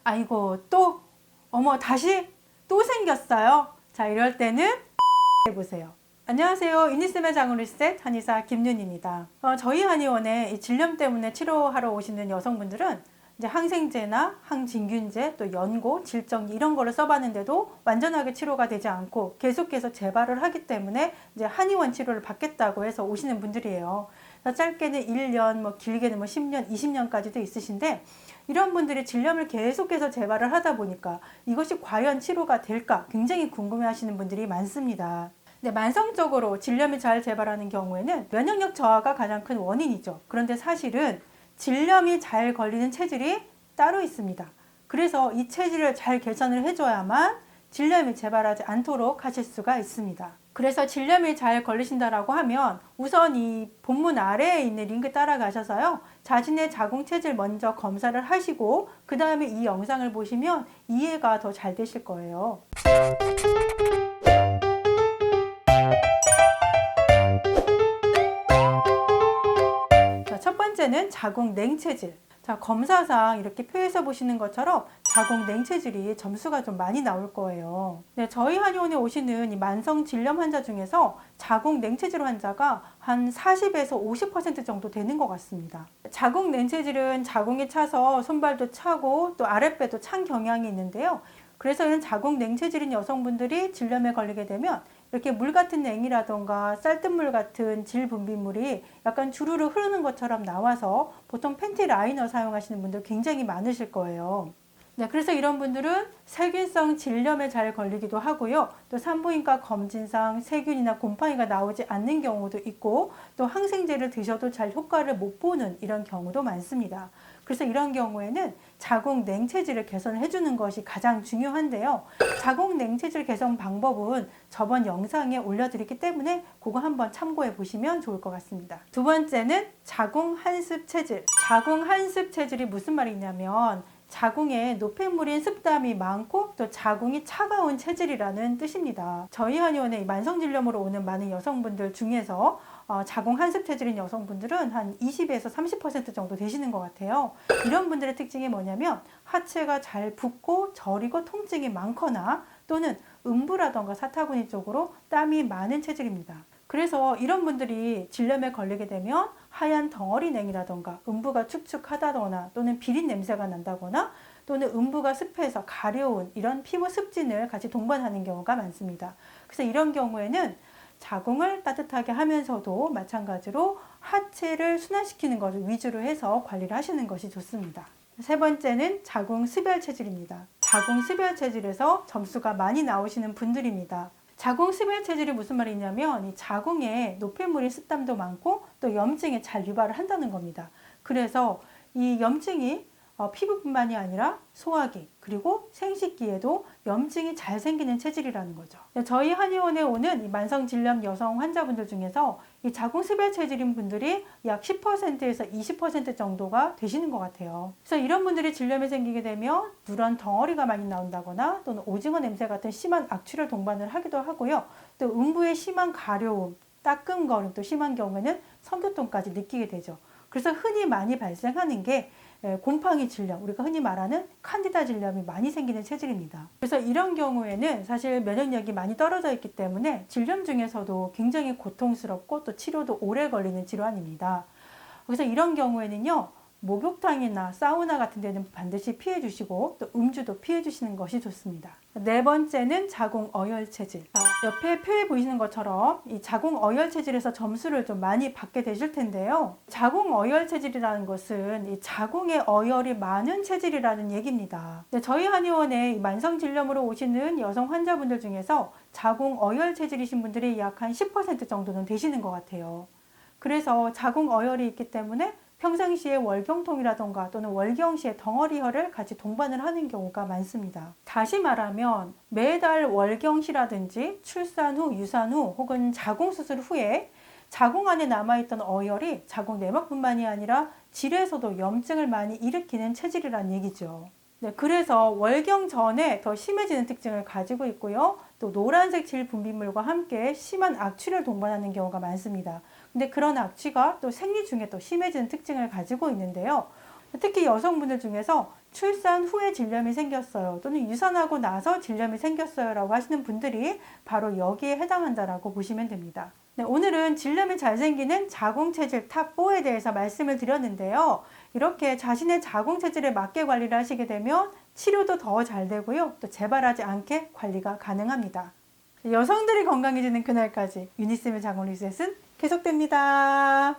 아이고 또 어머 다시 또 생겼어요. 자, 이럴 때는 해보세요. 안녕하세요. 유니쌤의 장을 리셋 한의사 김윤입니다. 저희 한의원에 이 질염 때문에 치료하러 오시는 여성분들은 이제 항생제나 항진균제, 또 연고, 질정리 이런 거를 써봤는데도 완전하게 치료가 되지 않고 계속해서 재발을 하기 때문에 이제 한의원 치료를 받겠다고 해서 오시는 분들이에요. 짧게는 1년, 뭐 길게는 뭐 10년, 20년까지도 있으신데, 이런 분들이 질염을 계속해서 재발을 하다 보니까 이것이 과연 치료가 될까 굉장히 궁금해 하시는 분들이 많습니다. 근데 만성적으로 질염이 잘 재발하는 경우에는 면역력 저하가 가장 큰 원인이죠. 그런데 사실은 질염이 잘 걸리는 체질이 따로 있습니다. 그래서 이 체질을 잘 개선을 해줘야만 질염이 재발하지 않도록 하실 수가 있습니다. 그래서 질염이 잘 걸리신다라고 하면 우선 이 본문 아래에 있는 링크 따라가셔서요, 자신의 자궁 체질 먼저 검사를 하시고 그 다음에 이 영상을 보시면 이해가 더 잘 되실 거예요. 자, 첫 번째는 자궁 냉체질. 자, 검사상 이렇게 표에서 보시는 것처럼 자궁 냉체질이 점수가 좀 많이 나올 거예요. 네, 저희 한의원에 오시는 이 만성 질염 환자 중에서 자궁 냉체질 환자가 한 40에서 50% 정도 되는 것 같습니다. 자궁 냉체질은 자궁이 차서 손발도 차고 또 아랫배도 찬 경향이 있는데요. 그래서 이런 자궁 냉체질인 여성분들이 질염에 걸리게 되면 이렇게 물 같은 냉이라던가 쌀뜨물 같은 질 분비물이 약간 주르르 흐르는 것처럼 나와서 보통 팬티 라이너 사용하시는 분들 굉장히 많으실 거예요. 네, 그래서 이런 분들은 세균성 질염에 잘 걸리기도 하고요. 또 산부인과 검진상 세균이나 곰팡이가 나오지 않는 경우도 있고, 또 항생제를 드셔도 잘 효과를 못 보는 이런 경우도 많습니다. 그래서 이런 경우에는 자궁 냉체질을 개선해 주는 것이 가장 중요한데요. 자궁 냉체질 개선 방법은 저번 영상에 올려드렸기 때문에 그거 한번 참고해 보시면 좋을 것 같습니다. 두 번째는 자궁 한습 체질. 자궁 한습 체질이 무슨 말이냐면 자궁에 노폐물인 습담이 많고 또 자궁이 차가운 체질이라는 뜻입니다. 저희 한의원에 만성질염으로 오는 많은 여성분들 중에서 자궁 한습 체질인 여성분들은 한 20에서 30% 정도 되시는 것 같아요. 이런 분들의 특징이 뭐냐면 하체가 잘 붓고 저리고 통증이 많거나 또는 음부라던가 사타구니 쪽으로 땀이 많은 체질입니다. 그래서 이런 분들이 질염에 걸리게 되면 하얀 덩어리 냉이라던가 음부가 축축하다거나 또는 비린 냄새가 난다거나 또는 음부가 습해서 가려운 이런 피부 습진을 같이 동반하는 경우가 많습니다. 그래서 이런 경우에는 자궁을 따뜻하게 하면서도 마찬가지로 하체를 순환시키는 것을 위주로 해서 관리를 하시는 것이 좋습니다. 세 번째는 자궁 습열 체질입니다. 자궁 습열 체질에서 점수가 많이 나오시는 분들입니다. 자궁 습열 체질이 무슨 말이냐면 이 자궁에 노폐물인 습담도 많고 또 염증에 잘 유발을 한다는 겁니다. 그래서 이 염증이 피부뿐만이 아니라 소화기 그리고 생식기에도 염증이 잘 생기는 체질이라는 거죠. 저희 한의원에 오는 이 만성질염 여성 환자분들 중에서 이 자궁습열 체질인 분들이 약 10%에서 20% 정도가 되시는 것 같아요. 그래서 이런 분들이 질염이 생기게 되면 누런 덩어리가 많이 나온다거나 또는 오징어 냄새 같은 심한 악취를 동반을 하기도 하고요. 또 음부의 심한 가려움, 따끔거림 또 심한 경우에는 성교통까지 느끼게 되죠. 그래서 흔히 많이 발생하는 게 곰팡이 질염, 우리가 흔히 말하는 칸디다 질염이 많이 생기는 체질입니다. 그래서 이런 경우에는 사실 면역력이 많이 떨어져 있기 때문에 질염 중에서도 굉장히 고통스럽고 또 치료도 오래 걸리는 질환입니다. 그래서 이런 경우에는요, 목욕탕이나 사우나 같은 데는 반드시 피해 주시고 또 음주도 피해 주시는 것이 좋습니다. 네 번째는 자궁 어열 체질. 옆에 표에 보이시는 것처럼 이 자궁 어열 체질에서 점수를 좀 많이 받게 되실 텐데요. 자궁 어열 체질이라는 것은 이 자궁에 어열이 많은 체질이라는 얘기입니다. 저희 한의원에 만성 질염으로 오시는 여성 환자분들 중에서 자궁 어열 체질이신 분들이 약 한 10% 정도는 되시는 것 같아요. 그래서 자궁 어열이 있기 때문에 평상시에 월경통이라던가 또는 월경시에 덩어리혈을 같이 동반을 하는 경우가 많습니다. 다시 말하면 매달 월경시라든지 출산 후, 유산 후 혹은 자궁수술 후에 자궁 안에 남아있던 어혈이 자궁 내막뿐만이 아니라 질에서도 염증을 많이 일으키는 체질이라는 얘기죠. 네, 그래서 월경 전에 더 심해지는 특징을 가지고 있고요. 또 노란색 질 분비물과 함께 심한 악취를 동반하는 경우가 많습니다. 근데 그런 악취가 또 생리 중에 또 심해지는 특징을 가지고 있는데요. 특히 여성분들 중에서 출산 후에 질염이 생겼어요. 또는 유산하고 나서 질염이 생겼어요. 라고 하시는 분들이 바로 여기에 해당한다라고 보시면 됩니다. 네, 오늘은 질염이 잘 생기는 자궁체질 탑4에 대해서 말씀을 드렸는데요. 이렇게 자신의 자궁체질에 맞게 관리를 하시게 되면 치료도 더 잘 되고요. 또 재발하지 않게 관리가 가능합니다. 여성들이 건강해지는 그날까지 유니쌤의 자궁 리셋은 계속됩니다.